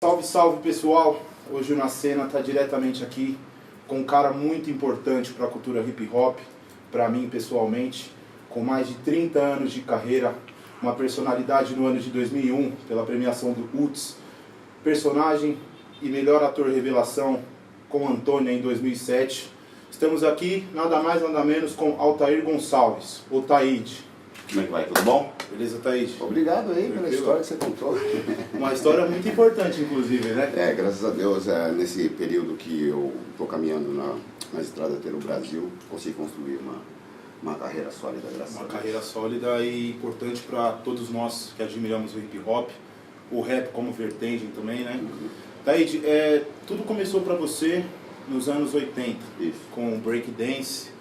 Salve, salve pessoal! Hoje o Na Cena está diretamente aqui com um cara muito importante para a cultura hip hop, para mim pessoalmente, com mais de 30 anos de carreira, uma personalidade no ano de 2001 pela premiação do UTS, personagem e melhor ator revelação com Antônia em 2007. Estamos aqui nada mais nada menos com Altair Gonçalves, o Taíde. Como é que vai? Tudo bom? Beleza, Taíde? Obrigado aí pela história que você contou. Uma história muito importante, inclusive, né? Graças a Deus, nesse período que eu estou caminhando na estrada pelo Brasil, consegui construir uma carreira sólida, graças a Deus. Uma carreira sólida e importante para todos nós que admiramos o hip hop, o rap como vertente também, né? Taíde, tudo começou para você nos anos 80, Isso. Com o breakdance.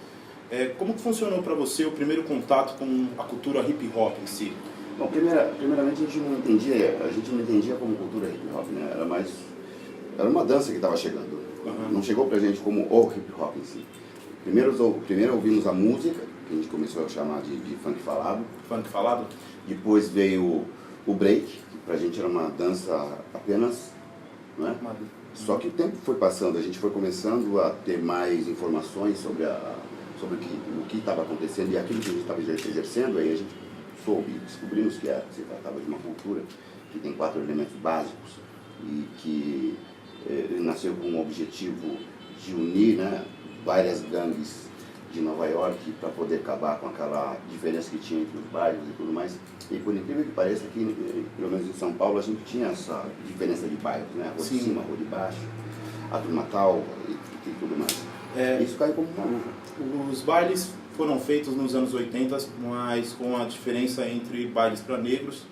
Como que funcionou para você o primeiro contato com a cultura hip hop em si? Bom, primeiramente a gente não entendia como cultura hip hop, né? Era uma dança que estava chegando. Não chegou pra gente como o hip hop em si. Primeiro ouvimos a música, que a gente começou a chamar de funk falado. Funk falado? Depois veio o break, que pra gente era uma dança apenas, não é? Só que o tempo foi passando, a gente foi começando a ter mais informações sobre o que estava acontecendo e aquilo que a gente estava exercendo, aí a gente descobrimos que se tratava de uma cultura que tem 4 elementos básicos e que nasceu com o objetivo de unir, né, várias gangues de Nova York para poder acabar com aquela diferença que tinha entre os bairros e tudo mais. E por incrível que pareça, aqui, pelo menos em São Paulo, a gente tinha essa diferença de bairros, né? Rua de cima, rua de baixo, a turma tal e tudo mais. Isso caiu como uma luva. Os bailes foram feitos nos anos 80, mas com a diferença entre bailes para negros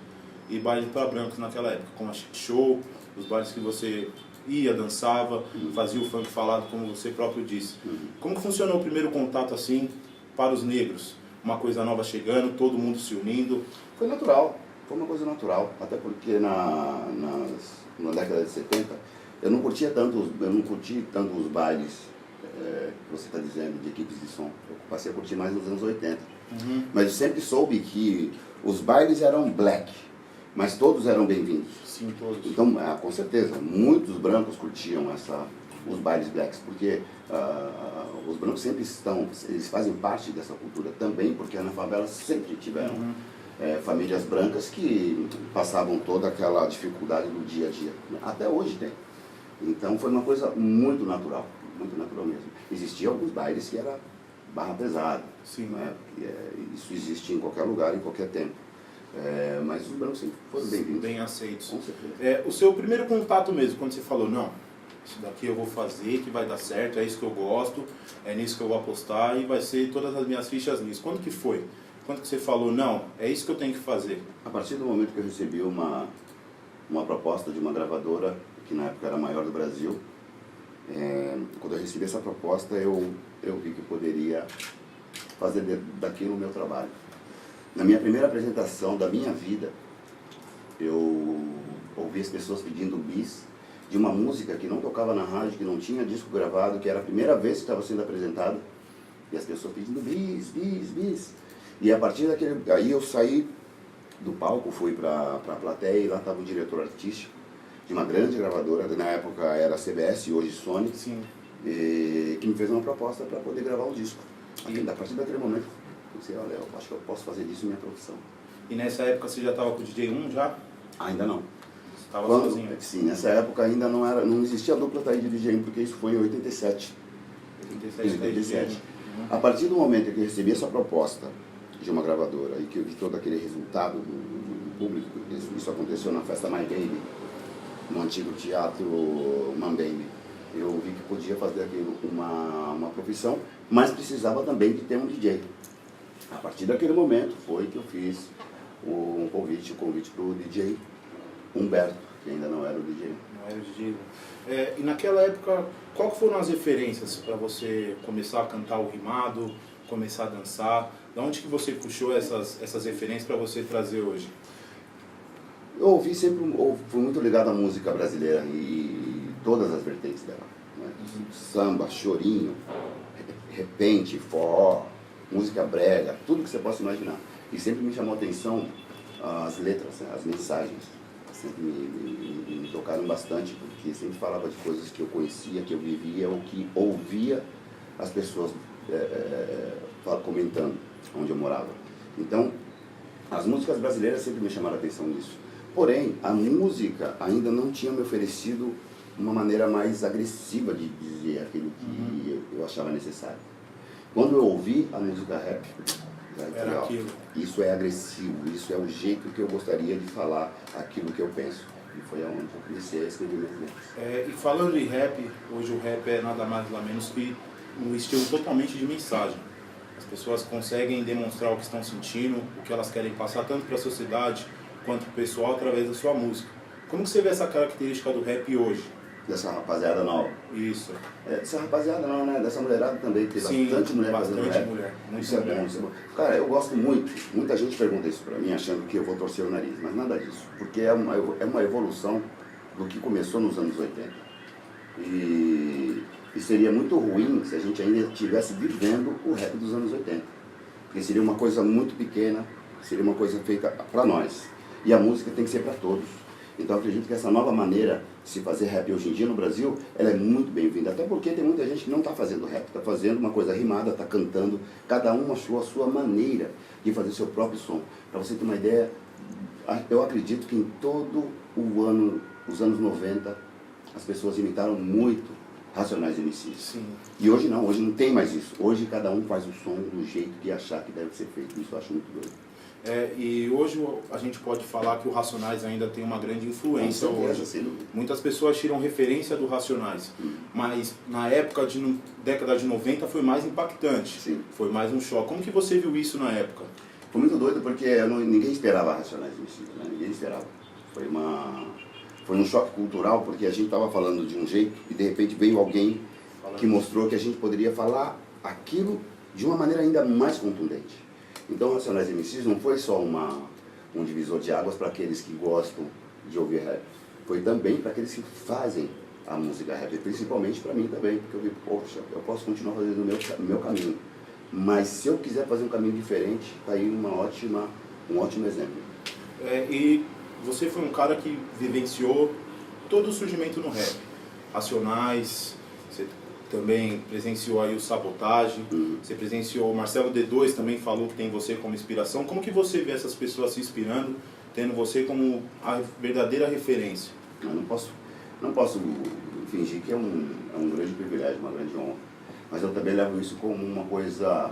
e bailes para brancos naquela época, como a chic show, os bailes que você ia, dançava, fazia o funk falado, como você próprio disse. Como funcionou o primeiro contato assim para os negros? Uma coisa nova chegando, todo mundo se unindo? Foi natural, foi uma coisa natural, até porque na década de 70 eu não curti tanto os bailes que você está dizendo, de equipes de som. Eu passei a curtir mais nos anos 80. Mas eu sempre soube que os bailes eram black, mas todos eram bem-vindos. Sim, todos. Então, com certeza, muitos brancos curtiam os bailes blacks, porque os brancos sempre eles fazem parte dessa cultura também, porque na favela sempre tiveram famílias brancas que passavam toda aquela dificuldade do dia a dia. Até hoje tem. Então foi uma coisa muito natural mesmo. Existiam alguns bailes que era barra pesada. Sim. Né? Isso existia em qualquer lugar, em qualquer tempo. Mas os brancos sempre foram bem-vindos. Bem aceitos. Com certeza. O seu primeiro contato mesmo, quando você falou, não, isso daqui eu vou fazer, que vai dar certo, é isso que eu gosto, é nisso que eu vou apostar e vai ser todas as minhas fichas nisso. Quando que foi? Quando que você falou, não, é isso que eu tenho que fazer? A partir do momento que eu recebi uma proposta de uma gravadora, que na época era a maior do Brasil, quando eu recebi essa proposta, eu vi que poderia fazer daquilo o meu trabalho. Na minha primeira apresentação da minha vida, eu ouvi as pessoas pedindo bis de uma música que não tocava na rádio, que não tinha disco gravado, que era a primeira vez que estava sendo apresentada, e as pessoas pedindo bis, bis, bis. E a partir aí eu saí do palco, fui para a plateia e lá estava o diretor artístico de uma grande gravadora, na época era a CBS, hoje Sony, que me fez uma proposta para poder gravar o disco. E a partir daquele momento, eu pensei, olha, eu acho que eu posso fazer disso minha profissão. E nessa época você já estava com o DJ 1 já? Ainda não. Você estava sozinho? Sim, nessa época ainda não existia a dupla Taíde de DJ 1, porque isso foi em 87. 87. A partir do momento que eu recebi essa proposta de uma gravadora e que eu vi todo aquele resultado do público, isso aconteceu na festa My Baby, no antigo teatro Mambembe. Eu vi que podia fazer aquilo uma profissão, mas precisava também de ter um DJ. A partir daquele momento foi que eu fiz o convite para o DJ Humberto, que ainda não era o DJ. Não era o DJ. E naquela época, qual foram as referências para você começar a cantar o rimado, começar a dançar? De onde que você puxou essas referências para você trazer hoje? Eu fui muito ligado à música brasileira e todas as vertentes dela. Né? Samba, chorinho, repente, forró, música brega, tudo que você possa imaginar. E sempre me chamou a atenção as letras, né? As mensagens. sempre me tocaram bastante, porque sempre falava de coisas que eu conhecia, que eu vivia, ou que ouvia as pessoas comentando onde eu morava. Então, as músicas brasileiras sempre me chamaram a atenção nisso. Porém, a música ainda não tinha me oferecido uma maneira mais agressiva de dizer aquilo que eu achava necessário. Quando eu ouvi a música rap, era aquilo. Isso é agressivo, isso é o jeito que eu gostaria de falar aquilo que eu penso. E foi aonde eu comecei a escrever minhas letras. E falando de rap, hoje o rap é nada mais nada menos que um estilo totalmente de mensagem. As pessoas conseguem demonstrar o que estão sentindo, o que elas querem passar tanto para a sociedade quanto para o pessoal através da sua música. Como que você vê essa característica do rap hoje? Dessa rapaziada nova. Isso. Dessa rapaziada não, né? Dessa mulherada também. Tem bastante mulher fazendo rap. Isso é bom, isso é bom. Cara, eu gosto muito. Muita gente pergunta isso pra mim, achando que eu vou torcer o nariz. Mas nada disso. Porque é uma evolução do que começou nos anos 80. E seria muito ruim se a gente ainda estivesse vivendo o rap dos anos 80. Porque seria uma coisa muito pequena, seria uma coisa feita pra nós. E a música tem que ser pra todos. Então acredito que essa nova maneira de se fazer rap hoje em dia no Brasil, ela é muito bem-vinda. Até porque tem muita gente que não está fazendo rap, está fazendo uma coisa rimada, está cantando, cada um achou a sua maneira de fazer seu próprio som. Para você ter uma ideia, eu acredito que em todo o ano, os anos 90, as pessoas imitaram muito Racionais MCs. Sim. E hoje não tem mais isso. Hoje cada um faz o som do jeito que achar que deve ser feito. Isso eu acho muito doido. E hoje a gente pode falar que o Racionais ainda tem uma grande influência hoje. Sim. Muitas pessoas tiram referência do Racionais, mas na época década de 90 foi mais impactante, Sim. Foi mais um choque. Como que você viu isso na época? Foi muito doido porque ninguém esperava Racionais MCs, né? Ninguém esperava. Foi um choque cultural porque a gente estava falando de um jeito e de repente veio alguém que mostrou que a gente poderia falar aquilo de uma maneira ainda mais contundente. Então, Racionais MCs não foi só um divisor de águas para aqueles que gostam de ouvir rap. Foi também para aqueles que fazem a música rap, principalmente para mim também, porque eu vi, poxa, eu posso continuar fazendo o meu caminho. Mas se eu quiser fazer um caminho diferente, está aí um ótimo exemplo. E você foi um cara que vivenciou todo o surgimento no rap. Racionais, você também presenciou aí o Sabotagem, você presenciou o Marcelo D2, também falou que tem você como inspiração. Como que você vê essas pessoas se inspirando, tendo você como a verdadeira referência? Eu não posso fingir que é um grande privilégio, uma grande honra. Mas eu também levo isso como uma coisa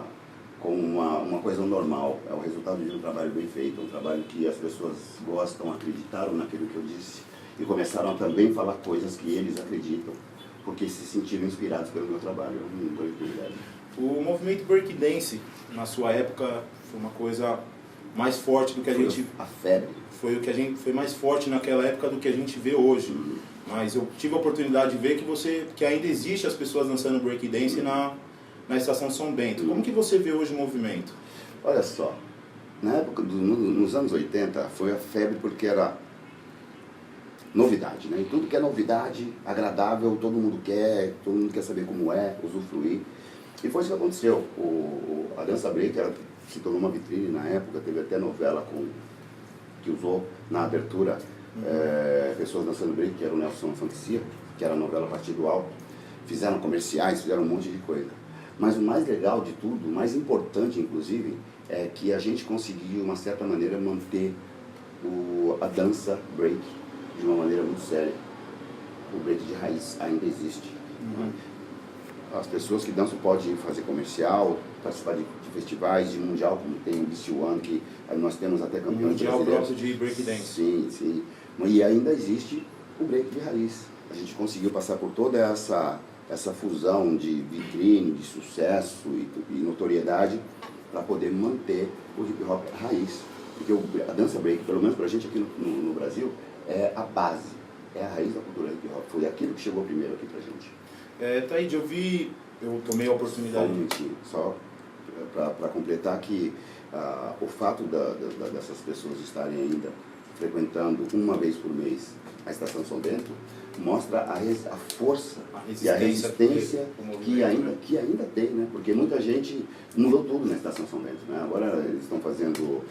normal. É o resultado de um trabalho bem feito, um trabalho que as pessoas gostam, acreditaram naquilo que eu disse e começaram a também falar coisas que eles acreditam, porque se sentiram inspirados pelo meu trabalho. É um grande privilégio. O movimento breakdance, na sua época, foi uma coisa mais forte do que A febre. Foi mais forte naquela época do que a gente vê hoje. Mas eu tive a oportunidade de ver que ainda existe as pessoas dançando breakdance na Estação São Bento. Como que você vê hoje o movimento? Olha só, na época, nos anos 80, foi a febre porque era novidade, né? E tudo que é novidade, agradável, todo mundo quer saber como é, usufruir. E foi isso que aconteceu. A dança break se tornou uma vitrine na época, teve até novela que usou na abertura pessoas dançando break, que era o Nelson Fantasia, que era a novela Partido Alto. Fizeram comerciais, fizeram um monte de coisa. Mas o mais legal de tudo, o mais importante inclusive, é que a gente conseguiu, de uma certa maneira, manter a dança break de uma maneira muito séria. O break de raiz ainda existe. As pessoas que dançam podem fazer comercial, participar de festivais, de mundial, como tem o BC One, que nós temos até campeões mundial próprio de breakdance. Sim, sim. E ainda existe o break de raiz. A gente conseguiu passar por toda essa fusão de vitrine, de sucesso e notoriedade para poder manter o hip hop raiz. Porque a dança break, pelo menos para a gente aqui no Brasil, é a base, é a raiz da cultura hip hop. Foi aquilo que chegou primeiro aqui para a gente. Taíde, eu tomei a oportunidade. Só para completar que o fato dessas pessoas estarem ainda frequentando uma vez por mês a Estação São Bento mostra a força e a resistência que ainda tem, né? Porque muita gente mudou tudo na Estação São Bento, né? Agora eles estão fazendo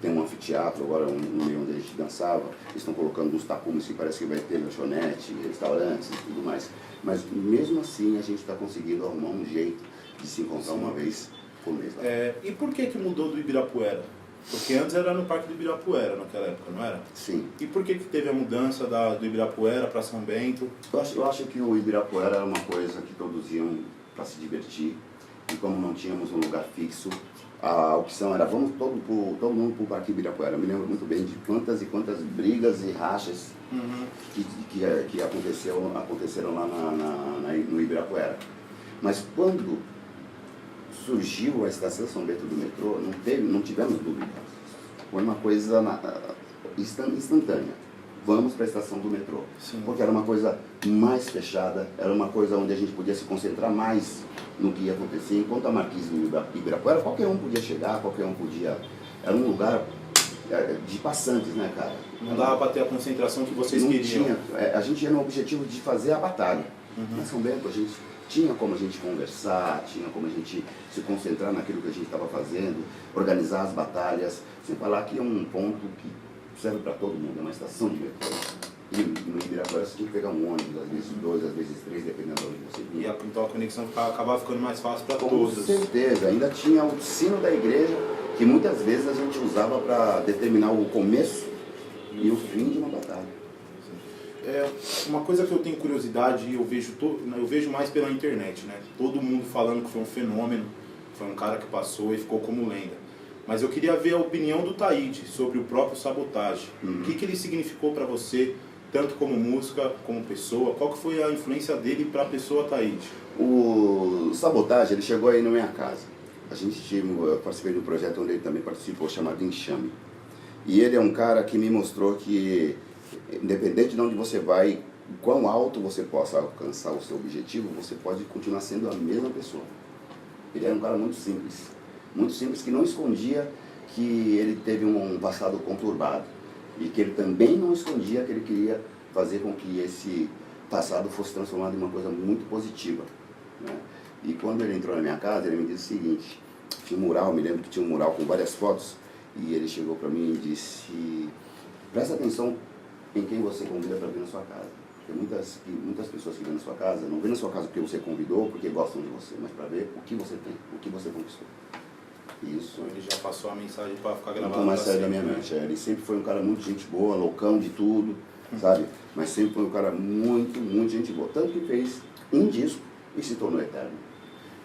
tem um anfiteatro agora, no meio onde a gente dançava, eles estão colocando uns tapumes que parece que vai ter lanchonete, restaurantes e tudo mais. Mas mesmo assim a gente está conseguindo arrumar um jeito de se encontrar uma vez por mês lá. E por que mudou do Ibirapuera? Porque antes era no Parque do Ibirapuera naquela época, não era? Sim. E por que teve a mudança do Ibirapuera para São Bento? Eu acho que o Ibirapuera era uma coisa que todos iam para se divertir. E como não tínhamos um lugar fixo, a opção era vamos todo mundo para o Parque Ibirapuera. Eu me lembro muito bem de quantas e quantas brigas e rachas que aconteceram lá no Ibirapuera. Mas quando surgiu a estação São Bento do metrô, não tivemos dúvida. Foi uma coisa instantânea. Vamos para a estação do metrô. Sim. Porque era uma coisa mais fechada, era uma coisa onde a gente podia se concentrar mais no que ia acontecer. Enquanto a Marquise do Ibirapuera, qualquer um podia chegar, qualquer um podia... Era um lugar de passantes, né, cara? Não dava para ter a concentração que vocês queriam. A gente ia no objetivo de fazer a batalha. Mas São Bento, a gente tinha como a gente conversar, tinha como a gente se concentrar naquilo que a gente estava fazendo, organizar as batalhas, sem falar que é um ponto que serve para todo mundo, é uma estação de metrô. E no Ibirapuera você tinha que pegar um ônibus, às vezes 2, às vezes 3, dependendo de onde você vinha. Então a conexão acabava ficando mais fácil para Com todos. certeza, ainda tinha o sino da igreja, que muitas vezes a gente usava para determinar o começo e o fim de uma batalha. Uma coisa que eu tenho curiosidade e eu vejo mais pela internet, né? Todo mundo falando que foi um fenômeno, foi um cara que passou e ficou como lenda. Mas eu queria ver a opinião do Taíde sobre o próprio Sabotagem. O que ele significou para você, tanto como música, como pessoa? Qual que foi a influência dele para a pessoa Taíde? O Sabotagem, ele chegou aí na minha casa. Eu participei de um projeto onde ele também participou, chamado Enxame. E ele é um cara que me mostrou que, independente de onde você vai, quão alto você possa alcançar o seu objetivo, você pode continuar sendo a mesma pessoa. Ele era um cara muito simples, que não escondia que ele teve um passado conturbado e que ele também não escondia que ele queria fazer com que esse passado fosse transformado em uma coisa muito positiva, né? E quando ele entrou na minha casa, ele me disse o seguinte: tinha um mural, me lembro que tinha um mural com várias fotos, e ele chegou para mim e disse: presta atenção em quem você convida para vir na sua casa. Porque muitas pessoas que vêm na sua casa, não vêm na sua casa porque você convidou, porque gostam de você, mas para ver o que você tem, o que você conquistou. Isso. Ele já passou a mensagem para ficar gravado. Não mais saiu da minha mente. Ele sempre foi um cara muito gente boa, loucão de tudo, sabe? Mas sempre foi um cara muito gente boa. Tanto que fez um disco e se tornou eterno.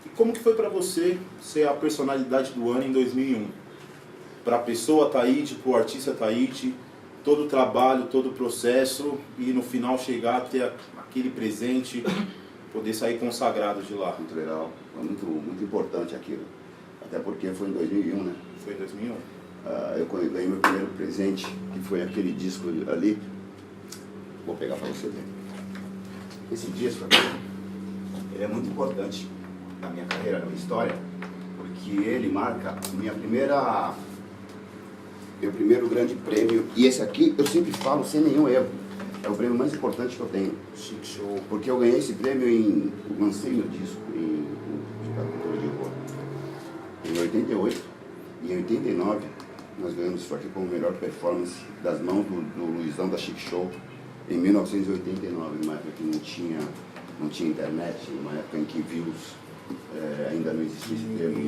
E como que foi para você ser a personalidade do ano em 2001? Para a pessoa Taíde, para o artista Taíde, todo o trabalho, todo o processo e no final chegar a ter aquele presente, poder sair consagrado de lá. Muito legal, foi muito importante aquilo. Até porque foi em 2001, né? Foi em 2001. Eu ganhei meu primeiro presente, que foi aquele disco ali. Vou pegar para você ver. Esse disco aqui, ele é muito importante na minha carreira, na minha história, porque ele marca meu primeiro grande prêmio. E esse aqui, eu sempre falo sem nenhum erro, é o prêmio mais importante que eu tenho. Chic Show. Porque eu ganhei esse prêmio eu lancei meu disco em cultura de rua em 88, e em 89 nós ganhamos isso aqui como melhor performance das mãos do Luizão da Chic Show em 1989, numa época que não tinha internet, numa época em que views ainda não existia esse termo.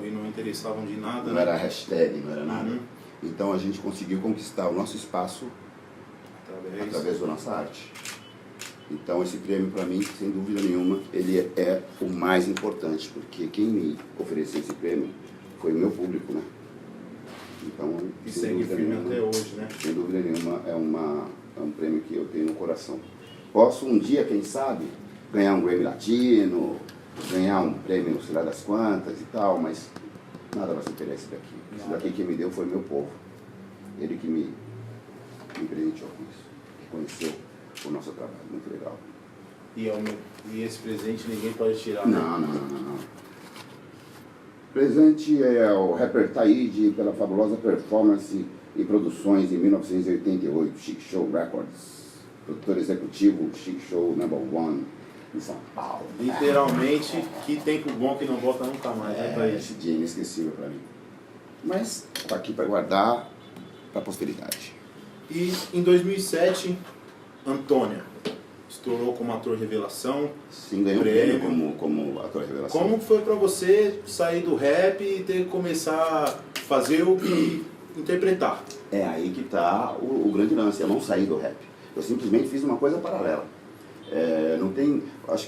E não interessavam de nada. Não era hashtag, não era nada. Então a gente conseguiu conquistar o nosso espaço através da nossa arte. Então esse prêmio para mim, sem dúvida nenhuma, ele é o mais importante, porque quem me ofereceu esse prêmio foi o meu público, né? Então, e segue firme até hoje, né? Sem dúvida nenhuma, é um prêmio que eu tenho no coração. Posso um dia, quem sabe, ganhar um Grammy Latino, ganhar um prêmio sei lá das quantas e tal, mas nada vai superar esse daqui. Esse daqui quem me deu foi meu povo. Ele que me presenteou com isso, que conheceu o nosso trabalho, muito legal. E esse presente ninguém pode tirar, né? Não. Presente é o rapper Taíde pela fabulosa performance e produções em 1988, Chic Show Records, produtor executivo, Chic Show #1 em São Paulo. Literalmente, que tempo bom que não volta nunca mais, né, Taíde? Esse dia é inesquecível para mim. Mas tá aqui para guardar para a posteridade. E em 2007, Antônia estourou como ator revelação. Sim, ganhou prêmio como ator revelação. Como foi para você sair do rap e ter que começar a fazer o que interpretar? É aí que está o grande lance. Eu não saí do rap. Eu simplesmente fiz uma coisa paralela. Não tem,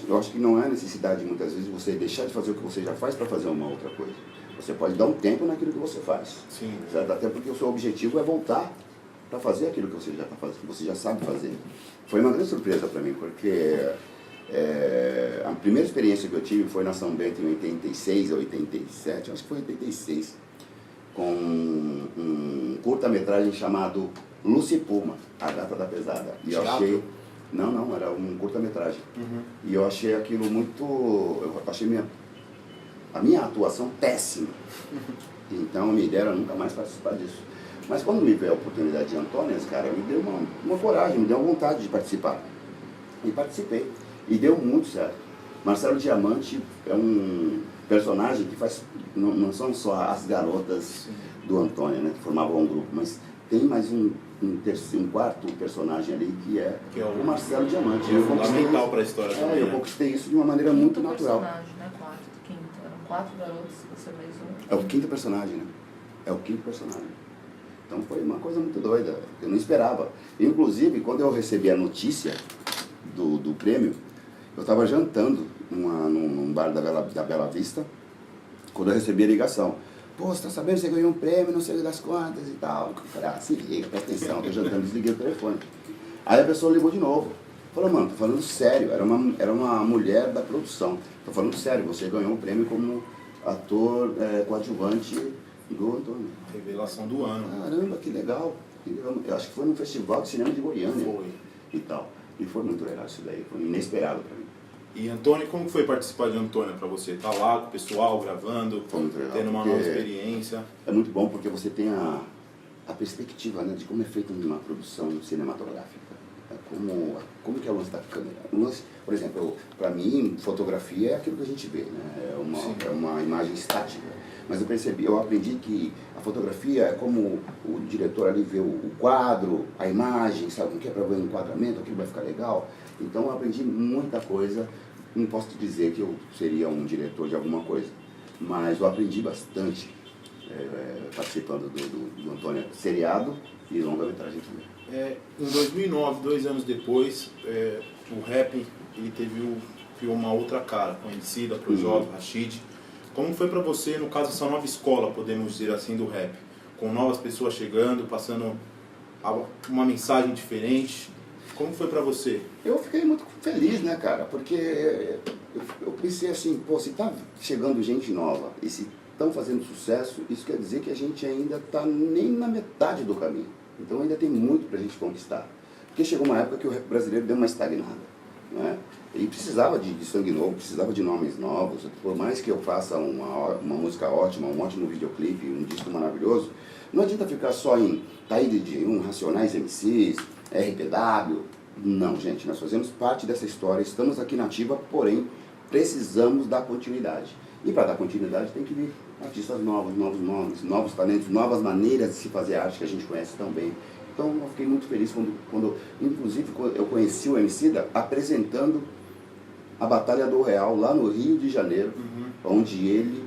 eu acho que não há necessidade muitas vezes de você deixar de fazer o que você já faz para fazer uma outra coisa. Você pode dar um tempo naquilo que você faz. Sim. Certo? Até porque o seu objetivo é voltar para fazer aquilo que você já está fazendo, que você já sabe fazer. Foi uma grande surpresa para mim, porque a primeira experiência que eu tive foi na São Bento em 86 ou 87, acho que foi 86, com um curta-metragem chamado Lucy Puma, A Gata da Pesada. E eu achei... Não, era um curta-metragem. Uhum. E eu achei aquilo muito... Eu achei a minha atuação péssima. Então a minha ideia era nunca mais participar disso. Mas quando me veio a oportunidade de Antônias, cara, me deu uma coragem, me deu uma vontade de participar. E participei. E deu muito certo. Marcelo Diamante é um personagem que faz... Não são só as garotas do Antônia, né, que formavam um grupo, mas tem mais um quarto personagem ali que é o Marcelo Diamante. É fundamental para a história também. Eu conquistei isso de uma maneira muito natural. Personagem, né? Quinto. Eram 4 garotos, você mais um. É o quinto personagem, né? É o quinto personagem. Então foi uma coisa muito doida, eu não esperava. Inclusive, quando eu recebi a notícia do prêmio, eu estava jantando num bar da Bela Vista, quando eu recebi a ligação. Pô, você tá sabendo, você ganhou um prêmio, não sei das quantas e tal. Eu falei, se liga, presta atenção, tô jantando, desliguei o telefone. Aí a pessoa ligou de novo. Falou, mano, tô falando sério, era uma mulher da produção. Tô falando sério, você ganhou um prêmio como ator coadjuvante do Antônio. Revelação do ano. Caramba, que legal. Eu acho que foi num festival de cinema de Goiânia. Foi. E tal. E foi muito legal isso daí, foi inesperado pra mim. E Antônio, como foi participar de Antônia para você? Tá lá com o pessoal, gravando, tendo uma nova experiência? É muito bom porque você tem a perspectiva, né, de como é feita uma produção cinematográfica. Como que é o lance da câmera. Por exemplo, para mim, fotografia é aquilo que a gente vê, né? É uma imagem estática. Mas eu aprendi que a fotografia é como o diretor ali vê o quadro, a imagem, sabe, o que é para ver um enquadramento, aquilo vai ficar legal. Então eu aprendi muita coisa. Não posso te dizer que eu seria um diretor de alguma coisa, mas eu aprendi bastante participando do Antônia seriado e longa-metragem também. Em 2009, 2 anos depois, o rap ele criou uma outra cara, com Emicida, Projota, Rashid. Como foi para você, no caso, essa nova escola, podemos dizer assim, do rap? Com novas pessoas chegando, passando uma mensagem diferente. Como foi pra você? Eu fiquei muito feliz, né, cara? Porque eu pensei assim, pô, se tá chegando gente nova e se estão fazendo sucesso, isso quer dizer que a gente ainda tá nem na metade do caminho. Então ainda tem muito pra gente conquistar. Porque chegou uma época que o rap brasileiro deu uma estagnada, né? E precisava de sangue novo, precisava de nomes novos. Por mais que eu faça uma música ótima, um ótimo videoclipe, um disco maravilhoso, não adianta ficar só em Taíde de Racionais MCs, RPW. Não, gente, nós fazemos parte dessa história, estamos aqui na ativa, porém precisamos dar continuidade. E para dar continuidade tem que vir artistas novos nomes, novos talentos, novas maneiras de se fazer arte que a gente conhece tão bem. Então eu fiquei muito feliz quando eu conheci o Emicida apresentando a Batalha do Real lá no Rio de Janeiro, onde ele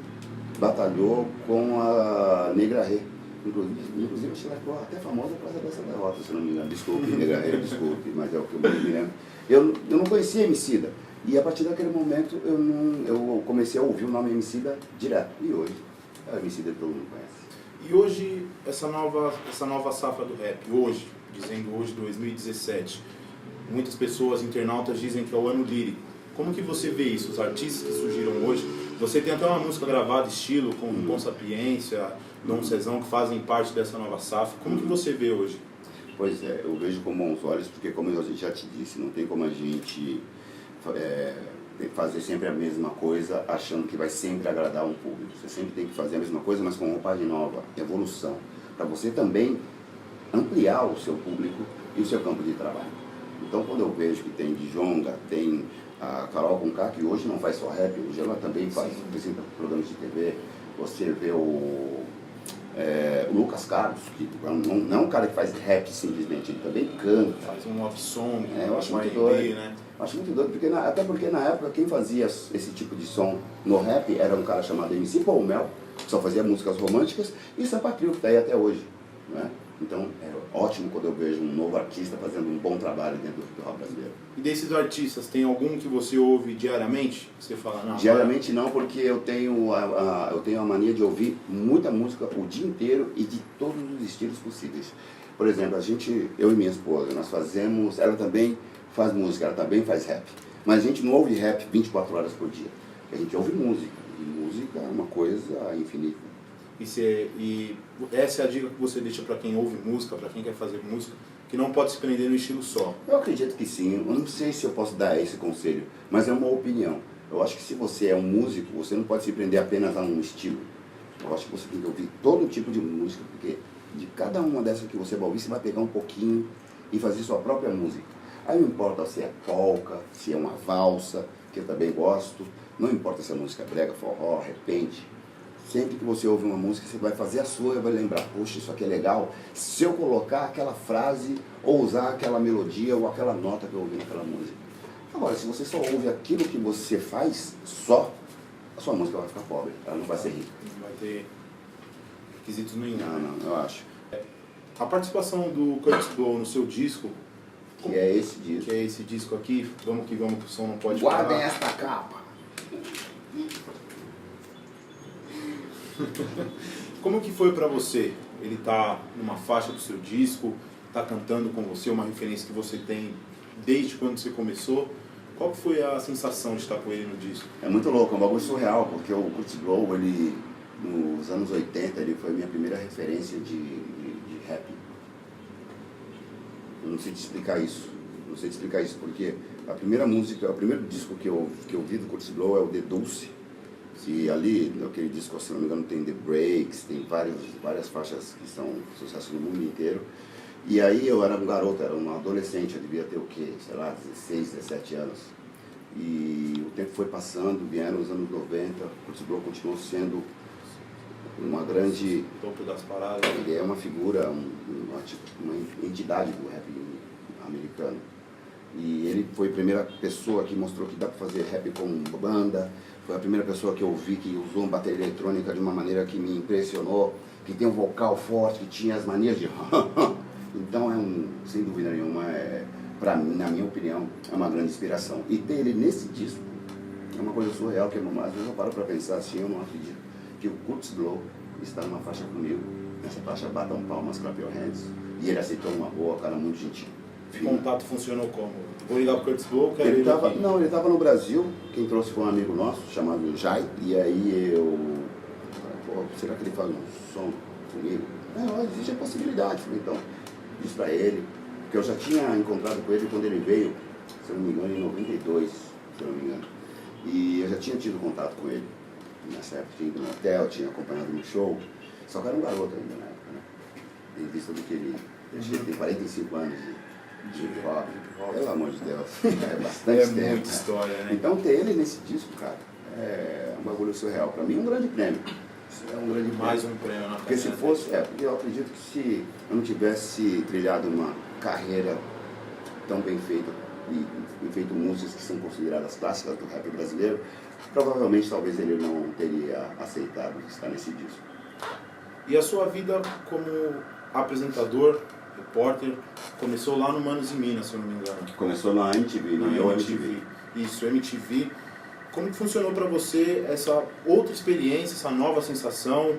batalhou com a Negra Rê. Inclusive, acho que ela ficou até famosa por causa dessa derrota, se não me engano. Desculpe, Negra Rê, desculpe, mas é o que eu me lembro. Eu não conhecia Emicida. E a partir daquele momento eu comecei a ouvir o nome Emicida direto. E hoje, é o Emicida que todo mundo conhece. E hoje, essa nova safra do rap, hoje, dizendo hoje, 2017, muitas pessoas, internautas, dizem que é o ano lírico. Como que você vê isso? Os artistas que surgiram hoje, você tem até uma música gravada, estilo, com Sapiência, Dom Cezão, que fazem parte dessa nova safra. Como que você vê hoje? Pois é, eu vejo com bons olhos, porque como eu já te disse, não tem como a gente fazer sempre a mesma coisa achando que vai sempre agradar um público. Você sempre tem que fazer a mesma coisa, mas com roupagem nova, evolução, para você também ampliar o seu público e o seu campo de trabalho. Então quando eu vejo que tem Djonga, tem a Carol Conká, que hoje não faz só rap, hoje ela também apresenta programas de TV, você vê O Lucas Carlos, que não é um cara que faz rap simplesmente, ele também canta. Faz um love song, Eu acho muito R&B, doido. né? Acho muito doido, até porque na época quem fazia esse tipo de som no rap era um cara chamado MC Paul Mel, que só fazia músicas românticas, e Sampa Crio, que está aí até hoje. Né? Então é ótimo quando eu vejo um novo artista fazendo um bom trabalho dentro do hip hop brasileiro. E desses artistas, tem algum que você ouve diariamente? Você fala, não, Diariamente não, porque eu tenho a mania de ouvir muita música o dia inteiro e de todos os estilos possíveis. Por exemplo, eu e minha esposa, nós fazemos, ela também faz música, ela também faz rap. Mas a gente não ouve rap 24 horas por dia. A gente ouve música. E música é uma coisa infinita. E essa é a dica que você deixa para quem ouve música, para quem quer fazer música, que não pode se prender no estilo só. Eu acredito que sim. Eu não sei se eu posso dar esse conselho, mas é uma opinião. Eu acho que se você é um músico, você não pode se prender apenas a um estilo. Eu acho que você tem que ouvir todo tipo de música, porque de cada uma dessas que você vai ouvir, você vai pegar um pouquinho e fazer sua própria música. Aí não importa se é polca, se é uma valsa, que eu também gosto. Não importa se é música brega, forró, repente. Sempre que você ouve uma música, você vai fazer a sua e vai lembrar, poxa, isso aqui é legal. Se eu colocar aquela frase, ou usar aquela melodia, ou aquela nota que eu ouvi naquela música. Agora, se você só ouve aquilo que você faz, só, a sua música vai ficar pobre, ela não vai ser rica. Não vai ter requisitos nenhum. Não, eu acho. A participação do Curtis Blow no seu disco, Que é esse disco. que é esse disco aqui, vamos que o som não pode Guardem parar. esta capa. Como que foi pra você? Ele tá numa faixa do seu disco, tá cantando com você, uma referência que você tem desde quando você começou. Qual que foi a sensação de estar com ele no disco? É muito louco, é um bagulho surreal, porque o Curtis Blow, ele, nos anos 80, ele foi a minha primeira referência de rap. Eu não sei te explicar isso. Não sei te explicar isso, porque a primeira música, o primeiro disco que eu vi do Curtis Blow é o The Dulce. E ali, naquele disco, se não me engano, tem The Breaks, tem várias faixas que são sucesso no mundo inteiro. E aí eu era um garoto, era um adolescente, eu devia ter o quê? Sei lá, 16, 17 anos. E o tempo foi passando, vieram os anos 90, o Curtis Blow continuou sendo uma grande... Topo das paradas. Ele é uma figura, uma entidade do rap americano. E ele foi a primeira pessoa que mostrou que dá para fazer rap com banda. Foi a primeira pessoa que eu vi que usou uma bateria eletrônica de uma maneira que me impressionou, que tem um vocal forte, que tinha as manias de... Então sem dúvida nenhuma, para mim, na minha opinião, é uma grande inspiração. E ter ele nesse disco é uma coisa surreal, que às vezes eu paro para pensar assim, eu não acredito que o Curtis Blow está numa faixa comigo. Nessa faixa, batam palmas, clap your hands. E ele aceitou uma boa, cara muito gentil. O contato funcionou como? Vou ligar pro Curtis Blow, quero Ele aqui. ele estava no Brasil, quem trouxe foi um amigo nosso, chamado Jai, e aí eu... Pô, será que ele faz um som comigo? Existe a possibilidade, então, disse pra ele, porque eu já tinha encontrado com ele quando ele veio, se eu não me engano, em 92, se eu não me engano, e eu já tinha tido contato com ele. Nessa época tinha ido no hotel, tinha acompanhado no show, só que era um garoto ainda na época, né? Em vista do que ele tem 45 anos de hip hop, pelo amor de Deus, é bastante tempo. É muita história, né? Então ter ele nesse disco, cara, é um bagulho surreal. Pra mim é um grande prêmio. É um grande Mais prêmio. um prêmio na Porque se carreira fosse, dele. porque eu acredito que se eu não tivesse trilhado uma carreira tão bem feita e feito músicas que são consideradas clássicas do rap brasileiro, provavelmente talvez ele não teria aceitado estar nesse disco. E a sua vida como apresentador, repórter, começou lá no Manos e Minas, se eu não me engano. Começou na MTV, no Yo MTV. Isso, MTV. Como que funcionou para você essa outra experiência, essa nova sensação,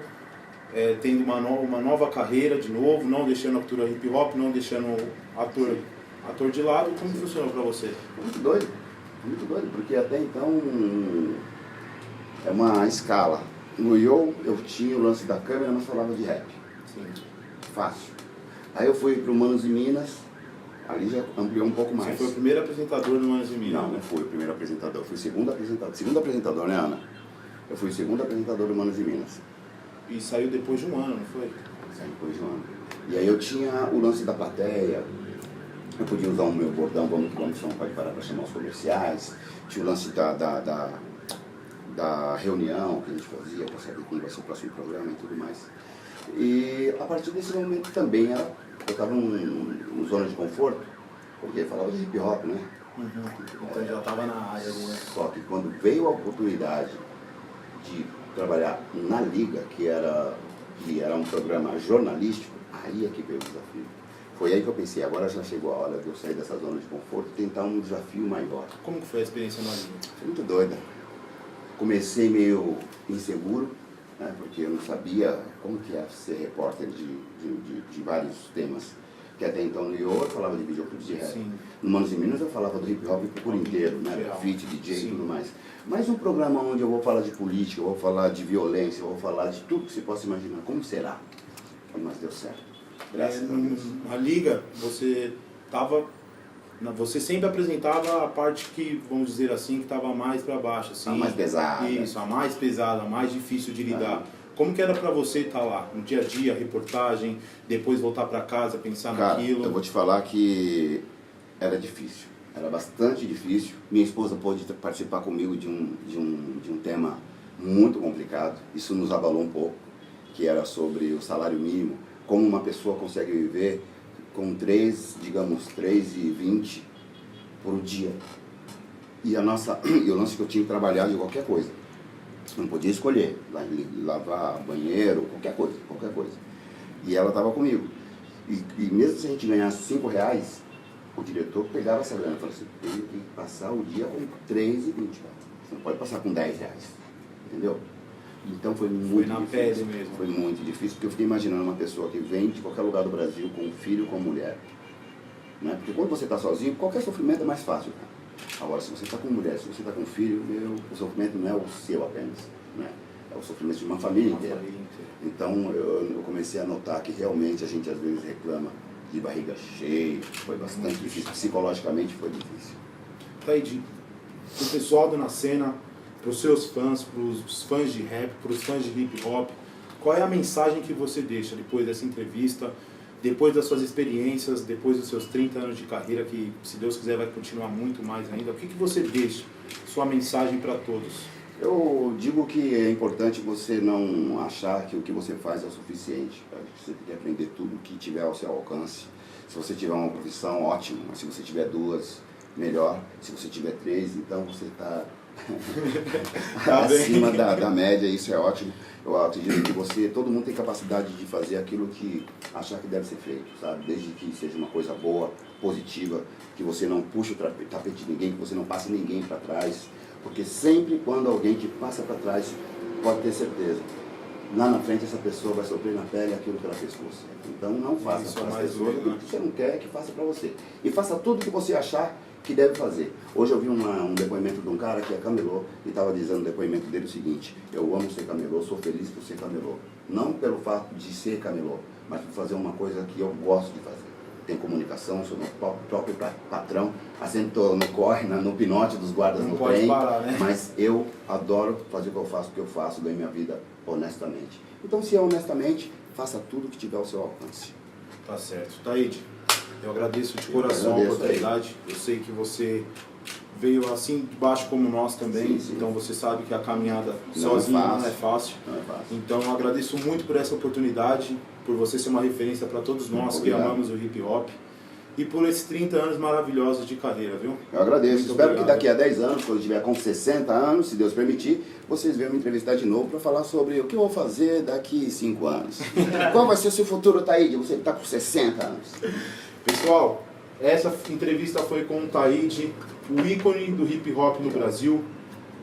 tendo uma nova carreira de novo, não deixando a cultura hip hop, não deixando o ator de lado? Como que funcionou para você? Muito doido, porque até então é uma escala. No Yo eu tinha o lance da câmera, mas falava de rap. Sim. Fácil. Aí eu fui para o Manos e Minas, ali já ampliou um pouco mais. Você foi o primeiro apresentador no Manos e Minas? Não, não fui o primeiro apresentador, eu fui o segundo apresentador, né, Ana? Eu fui o segundo apresentador do Manos e Minas. E saiu depois de um ano, não foi? Saiu depois de um ano. E aí eu tinha o lance da plateia, eu podia usar o meu bordão, vamos que vamos, não pode parar para chamar os comerciais. Tinha o lance da reunião que a gente fazia para saber quem vai ser o próximo programa e tudo mais. E a partir desse momento também eu estava num zona de conforto, porque falava de hip hop, né? Então já estava na área ali, né? Só que quando veio a oportunidade de trabalhar na Liga, que era um programa jornalístico, aí é que veio o desafio. Foi aí que eu pensei, agora já chegou a hora de eu sair dessa zona de conforto e tentar um desafio maior. Como que foi a experiência na Liga? Foi muito doida. Comecei meio inseguro, né, porque eu não sabia como que é ser repórter de vários temas. Que até então no eu falava de videoclipes de rap. Sim. No Manos e Minas eu falava do hip hop por inteiro, né? Geral. Feat, DJ Sim. e tudo mais. Mas um programa onde eu vou falar de política, eu vou falar de violência, eu vou falar de tudo que você possa imaginar. Como será? Mas deu certo. Graças a Deus. Na Liga, você sempre apresentava a parte que, vamos dizer assim, que estava mais para baixo. Assim, A mais pesada. Isso, a mais pesada, a mais difícil de lidar. Como que era para você estar lá, no dia a dia, reportagem, depois voltar para casa, pensar Cara, naquilo? eu vou te falar que era difícil, era bastante difícil. Minha esposa pôde participar comigo de um tema muito complicado, isso nos abalou um pouco, que era sobre o salário mínimo, como uma pessoa consegue viver com 3,20 por dia. E o lance que eu tinha que trabalhar de qualquer coisa. Não podia escolher, lavar banheiro, qualquer coisa. E ela estava comigo. E mesmo se a gente ganhasse R$5, o diretor pegava essa grana e falou assim, tem que passar o dia com R$3,20. Você não pode passar com R$10, entendeu? Então foi muito na difícil. pele mesmo. Foi muito difícil, porque eu fiquei imaginando uma pessoa que vem de qualquer lugar do Brasil com um filho, com uma mulher. Né? Porque quando você está sozinho, qualquer sofrimento é mais fácil, cara. Agora, se você está com mulher, se você está com filho, o sofrimento não é o seu apenas, né? É o sofrimento de uma família inteira. Então, eu comecei a notar que realmente a gente às vezes reclama de barriga cheia, foi bastante difícil, psicologicamente foi difícil. Taíde, pro pessoal do Na Cena, pros seus fãs, pros fãs de rap, pros fãs de hip hop, qual é a mensagem que você deixa depois dessa entrevista, depois das suas experiências, depois dos seus 30 anos de carreira, que se Deus quiser vai continuar muito mais ainda, o que você deixa, sua mensagem para todos? Eu digo que é importante você não achar que o que você faz é o suficiente. Você tem que aprender tudo que tiver ao seu alcance. Se você tiver uma profissão, ótimo, mas se você tiver duas, melhor. Se você tiver três, então você está acima da média, isso é ótimo. Eu acredito que todo mundo tem capacidade de fazer aquilo que achar que deve ser feito, sabe? Desde que seja uma coisa boa, positiva, que você não puxe o tapete de ninguém, que você não passe ninguém para trás, porque sempre quando alguém te passa para trás, pode ter certeza, lá na frente essa pessoa vai sofrer na pele aquilo que ela fez com você. Então não faça para as pessoas aquilo que você não quer que faça para você. E faça tudo que você achar que deve fazer. Hoje eu vi um depoimento de um cara que é camelô e estava dizendo no depoimento dele o seguinte: eu amo ser camelô, sou feliz por ser camelô. Não pelo fato de ser camelô, mas por fazer uma coisa que eu gosto de fazer. Tem comunicação, sou meu próprio patrão, assento no corre, no pinote dos guardas não no pode trem, parar, né? mas eu adoro fazer o que eu faço, ganho minha vida honestamente. Então, se é honestamente, faça tudo que tiver ao seu alcance. Tá certo. Taíde, eu agradeço de coração a oportunidade. Eu sei que você veio assim de baixo como nós também, Sim. Então você sabe que a caminhada Não sozinho é não é fácil. Não é fácil. Então eu agradeço muito por essa oportunidade, por você ser uma referência para todos nós que amamos o hip hop e por esses 30 anos maravilhosos de carreira, viu? Eu agradeço. Muito Espero obrigado. que daqui a 10 anos, quando eu estiver com 60 anos, se Deus permitir, vocês venham me entrevistar de novo para falar sobre o que eu vou fazer daqui 5 anos. Qual vai ser o seu futuro, Taíde? Você que está com 60 anos. Pessoal, essa entrevista foi com o Taíde, o ícone do hip hop no Brasil.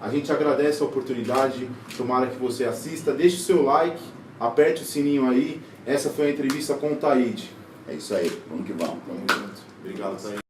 A gente agradece a oportunidade, tomara que você assista, deixe o seu like, aperte o sininho aí. Essa foi a entrevista com o Taíde. É isso aí, vamos que vamos. Tamo junto. Obrigado, Taíde.